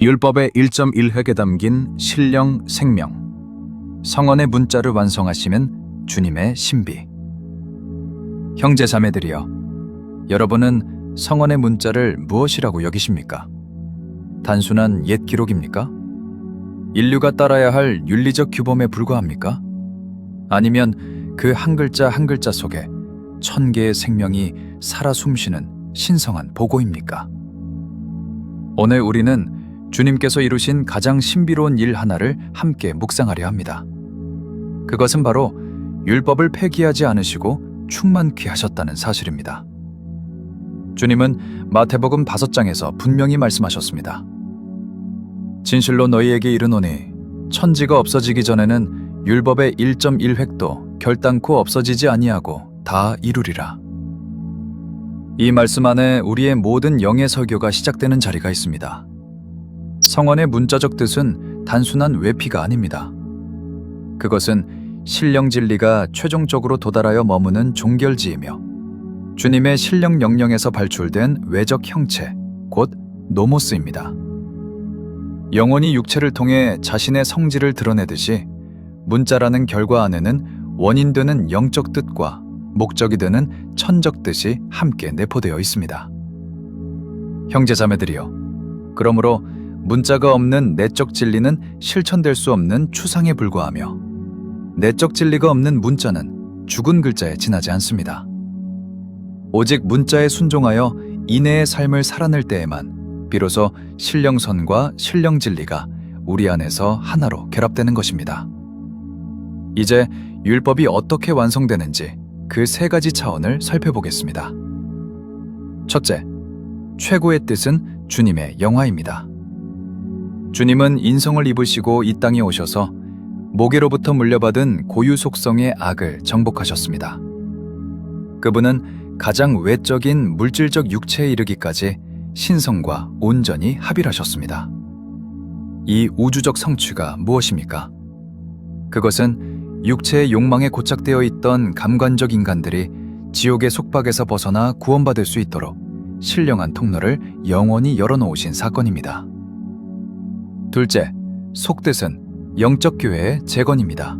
율법의 1.1획에 담긴 신령 생명, 성언의 문자를 완성하시는 주님의 신비. 형제 자매들이여, 여러분은 성언의 문자를 무엇이라고 여기십니까? 단순한 옛 기록입니까? 인류가 따라야 할 윤리적 규범에 불과합니까? 아니면 그 한 글자 한 글자 속에 1000개의 생명이 살아 숨쉬는 신성한 보고입니까? 오늘 우리는 주님께서 이루신 가장 신비로운 일 하나를 함께 묵상하려 합니다. 그것은 바로 율법을 폐기하지 않으시고 충만케 하셨다는 사실입니다. 주님은 마태복음 5장에서 분명히 말씀하셨습니다. 진실로 너희에게 이르노니 천지가 없어지기 전에는 율법의 1.1획도 결단코 없어지지 아니하고 다 이루리라. 이 말씀 안에 우리의 모든 영의 설교가 시작되는 자리가 있습니다. 성언의 문자적 뜻은 단순한 외피가 아닙니다. 그것은 신령 진리가 최종적으로 도달하여 머무는 종결지이며 주님의 신령 영령에서 발출된 외적 형체, 곧 노모스입니다. 영혼이 육체를 통해 자신의 성질을 드러내듯이 문자라는 결과 안에는 원인 되는 영적 뜻과 목적이 되는 천적 뜻이 함께 내포되어 있습니다. 형제자매들이여, 그러므로 문자가 없는 내적 진리는 실천될 수 없는 추상에 불과하며 내적 진리가 없는 문자는 죽은 글자에 지나지 않습니다. 오직 문자에 순종하여 인내의 삶을 살아낼 때에만 비로소 신령선과 신령진리가 우리 안에서 하나로 결합되는 것입니다. 이제 율법이 어떻게 완성되는지 그 3가지 차원을 살펴보겠습니다. 첫째, 최고의 뜻은 주님의 영화입니다. 주님은 인성을 입으시고 이 땅에 오셔서 모계로부터 물려받은 고유 속성의 악을 정복하셨습니다. 그분은 가장 외적인 물질적 육체에 이르기까지 신성과 온전히 합일하셨습니다. 이 우주적 성취가 무엇입니까? 그것은 육체의 욕망에 고착되어 있던 감관적 인간들이 지옥의 속박에서 벗어나 구원받을 수 있도록 신령한 통로를 영원히 열어놓으신 사건입니다. 둘째, 속뜻은 영적 교회의 재건입니다.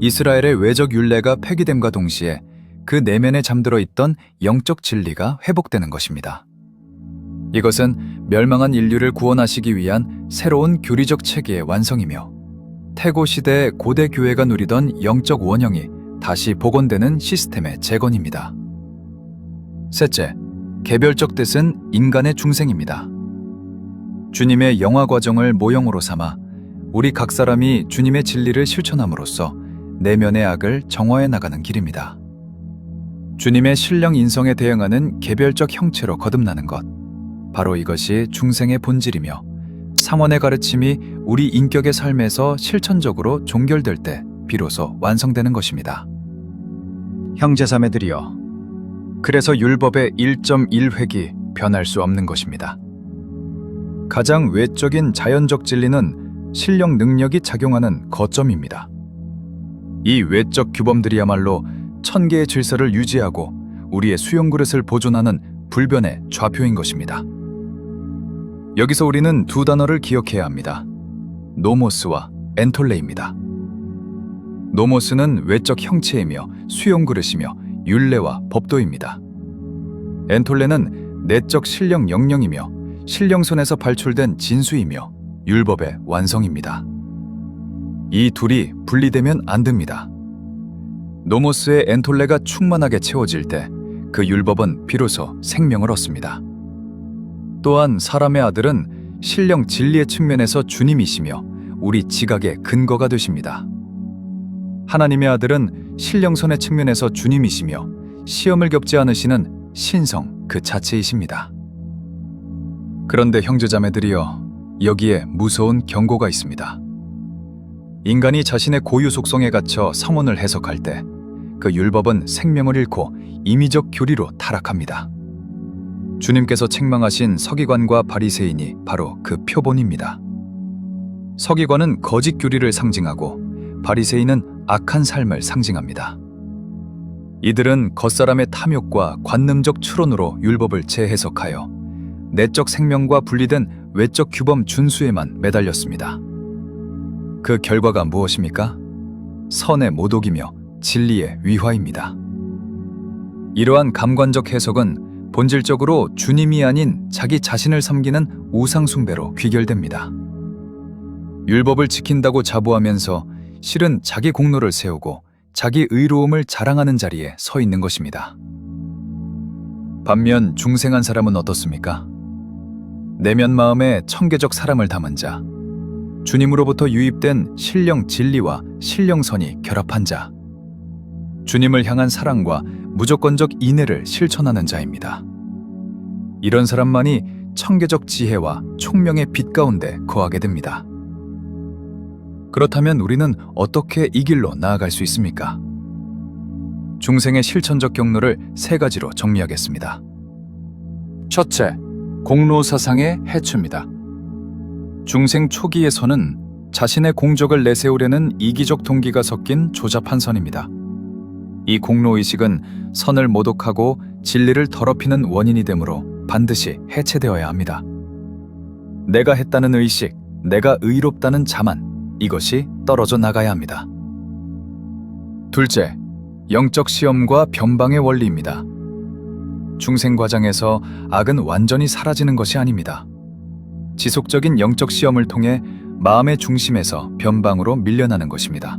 이스라엘의 외적 율례가 폐기됨과 동시에 그 내면에 잠들어 있던 영적 진리가 회복되는 것입니다. 이것은 멸망한 인류를 구원하시기 위한 새로운 교리적 체계의 완성이며 태고 시대의 고대 교회가 누리던 영적 원형이 다시 복원되는 시스템의 재건입니다. 셋째, 개별적 뜻은 인간의 중생입니다. 주님의 영화 과정을 모형으로 삼아 우리 각 사람이 주님의 진리를 실천함으로써 내면의 악을 정화해 나가는 길입니다. 주님의 신령 인성에 대응하는 개별적 형체로 거듭나는 것, 바로 이것이 중생의 본질이며 삼원의 가르침이 우리 인격의 삶에서 실천적으로 종결될 때 비로소 완성되는 것입니다. 형제자매들이여, 그래서 율법의 1.1획이 변할 수 없는 것입니다. 가장 외적인 자연적 진리는 신령 능력이 작용하는 거점입니다. 이 외적 규범들이야말로 1000개의 질서를 유지하고 우리의 수용 그릇을 보존하는 불변의 좌표인 것입니다. 여기서 우리는 2 단어를 기억해야 합니다. 노모스와 엔톨레입니다. 노모스는 외적 형체이며 수용 그릇이며 율례와 법도입니다. 엔톨레는 내적 신령 영령이며 신령선에서 발출된 진수이며 율법의 완성입니다. 이 둘이 분리되면 안 됩니다. 노모스의 엔톨레가 충만하게 채워질 때 그 율법은 비로소 생명을 얻습니다. 또한 사람의 아들은 신령 진리의 측면에서 주님이시며 우리 지각의 근거가 되십니다. 하나님의 아들은 신령선의 측면에서 주님이시며 시험을 겪지 않으시는 신성 그 자체이십니다. 그런데 형제자매들이여, 여기에 무서운 경고가 있습니다. 인간이 자신의 고유 속성에 갇혀 성언을 해석할 때 그 율법은 생명을 잃고 임의적 교리로 타락합니다. 주님께서 책망하신 서기관과 바리새인이 바로 그 표본입니다. 서기관은 거짓 교리를 상징하고 바리새인은 악한 삶을 상징합니다. 이들은 겉사람의 탐욕과 관능적 추론으로 율법을 재해석하여 내적 생명과 분리된 외적 규범 준수에만 매달렸습니다. 그 결과가 무엇입니까? 선의 모독이며 진리의 위화입니다. 이러한 감관적 해석은 본질적으로 주님이 아닌 자기 자신을 섬기는 우상숭배로 귀결됩니다. 율법을 지킨다고 자부하면서 실은 자기 공로를 세우고 자기 의로움을 자랑하는 자리에 서 있는 것입니다. 반면 중생한 사람은 어떻습니까? 내면 마음에 청계적 사랑을 담은 자, 주님으로부터 유입된 신령 진리와 신령선이 결합한 자, 주님을 향한 사랑과 무조건적 인애를 실천하는 자입니다. 이런 사람만이 청계적 지혜와 총명의 빛 가운데 거하게 됩니다. 그렇다면 우리는 어떻게 이 길로 나아갈 수 있습니까? 중생의 실천적 경로를 3가지로 정리하겠습니다. 첫째, 공로사상의 해초입니다. 중생 초기에서는 자신의 공적을 내세우려는 이기적 동기가 섞인 조잡한 선입니다. 이 공로의식은 선을 모독하고 진리를 더럽히는 원인이 되므로 반드시 해체되어야 합니다. 내가 했다는 의식, 내가 의롭다는 자만, 이것이 떨어져 나가야 합니다. 둘째, 영적 시험과 변방의 원리입니다. 중생 과정에서 악은 완전히 사라지는 것이 아닙니다. 지속적인 영적 시험을 통해 마음의 중심에서 변방으로 밀려나는 것입니다.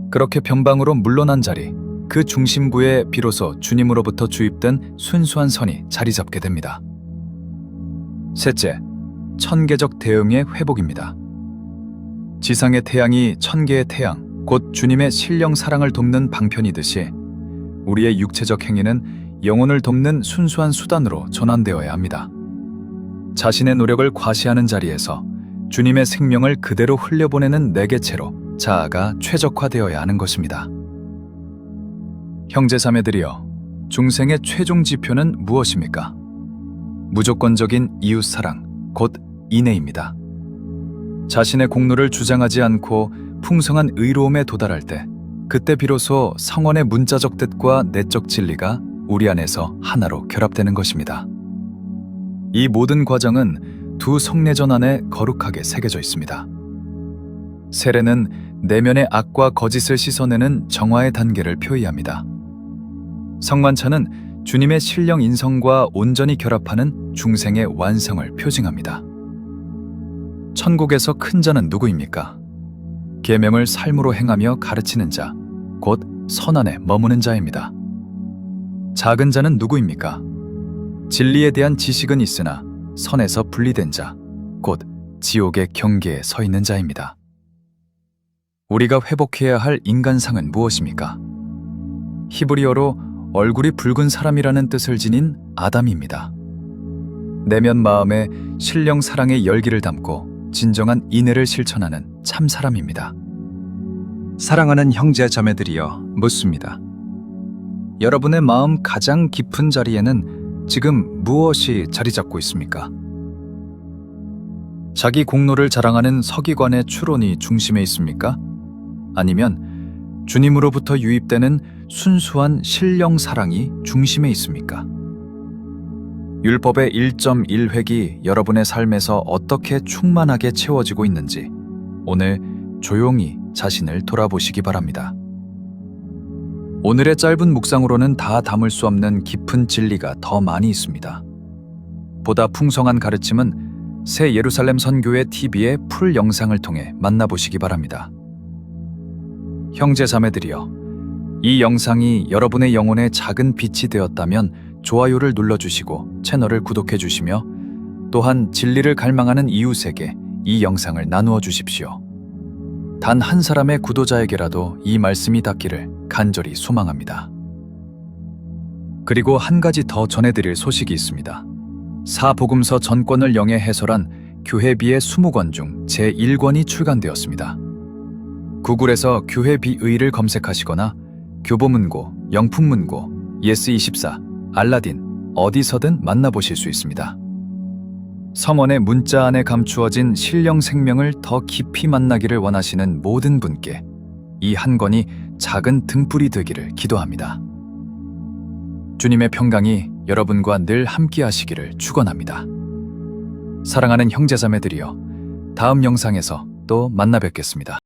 그렇게 변방으로 물러난 자리, 그 중심부에 비로소 주님으로부터 주입된 순수한 선이 자리 잡게 됩니다. 셋째, 천계적 대응의 회복입니다. 지상의 태양이 천계의 태양, 곧 주님의 신령 사랑을 돕는 방편이듯이 우리의 육체적 행위는 영혼을 돕는 순수한 수단으로 전환되어야 합니다. 자신의 노력을 과시하는 자리에서 주님의 생명을 그대로 흘려보내는 내개체로 자아가 최적화되어야 하는 것입니다. 형제자매들이여, 중생의 최종 지표는 무엇입니까? 무조건적인 이웃사랑, 곧 인애입니다. 자신의 공로를 주장하지 않고 풍성한 의로움에 도달할 때, 그때 비로소 성원의 문자적 뜻과 내적 진리가 우리 안에서 하나로 결합되는 것입니다. 이 모든 과정은 두 성내전 안에 거룩하게 새겨져 있습니다. 세례는 내면의 악과 거짓을 씻어내는 정화의 단계를 표의합니다. 성만찬은 주님의 신령 인성과 온전히 결합하는 중생의 완성을 표징합니다. 천국에서 큰 자는 누구입니까? 계명을 삶으로 행하며 가르치는 자, 곧 선 안에 머무는 자입니다. 작은 자는 누구입니까? 진리에 대한 지식은 있으나 선에서 분리된 자, 곧 지옥의 경계에 서 있는 자입니다. 우리가 회복해야 할 인간상은 무엇입니까? 히브리어로 얼굴이 붉은 사람이라는 뜻을 지닌 아담입니다. 내면 마음에 신령 사랑의 열기를 담고 진정한 인애를 실천하는 참 사람입니다. 사랑하는 형제 자매들이여 묻습니다. 여러분의 마음 가장 깊은 자리에는 지금 무엇이 자리 잡고 있습니까? 자기 공로를 자랑하는 서기관의 추론이 중심에 있습니까? 아니면 주님으로부터 유입되는 순수한 신령 사랑이 중심에 있습니까? 율법의 1.1획이 여러분의 삶에서 어떻게 충만하게 채워지고 있는지 오늘 조용히 자신을 돌아보시기 바랍니다. 오늘의 짧은 묵상으로는 다 담을 수 없는 깊은 진리가 더 많이 있습니다. 보다 풍성한 가르침은 새 예루살렘 선교회 TV의 풀 영상을 통해 만나보시기 바랍니다. 형제 자매들이여, 이 영상이 여러분의 영혼에 작은 빛이 되었다면 좋아요를 눌러주시고 채널을 구독해 주시며 또한 진리를 갈망하는 이웃에게 이 영상을 나누어 주십시오. 단 한 사람의 구도자에게라도 이 말씀이 닿기를 간절히 소망합니다. 그리고 한 가지 더 전해드릴 소식이 있습니다. 사복음서 전권을 영해 해설한 교회비의 20권 중 제1권이 출간되었습니다. 구글에서 교회비의를 검색하시거나 교보문고, 영풍문고, 예스24, 알라딘 어디서든 만나보실 수 있습니다. 성원의 문자 안에 감추어진 신령 생명을 더 깊이 만나기를 원하시는 모든 분께 이 한 권이 작은 등불이 되기를 기도합니다. 주님의 평강이 여러분과 늘 함께 하시기를 축원합니다. 사랑하는 형제자매들이여, 다음 영상에서 또 만나 뵙겠습니다.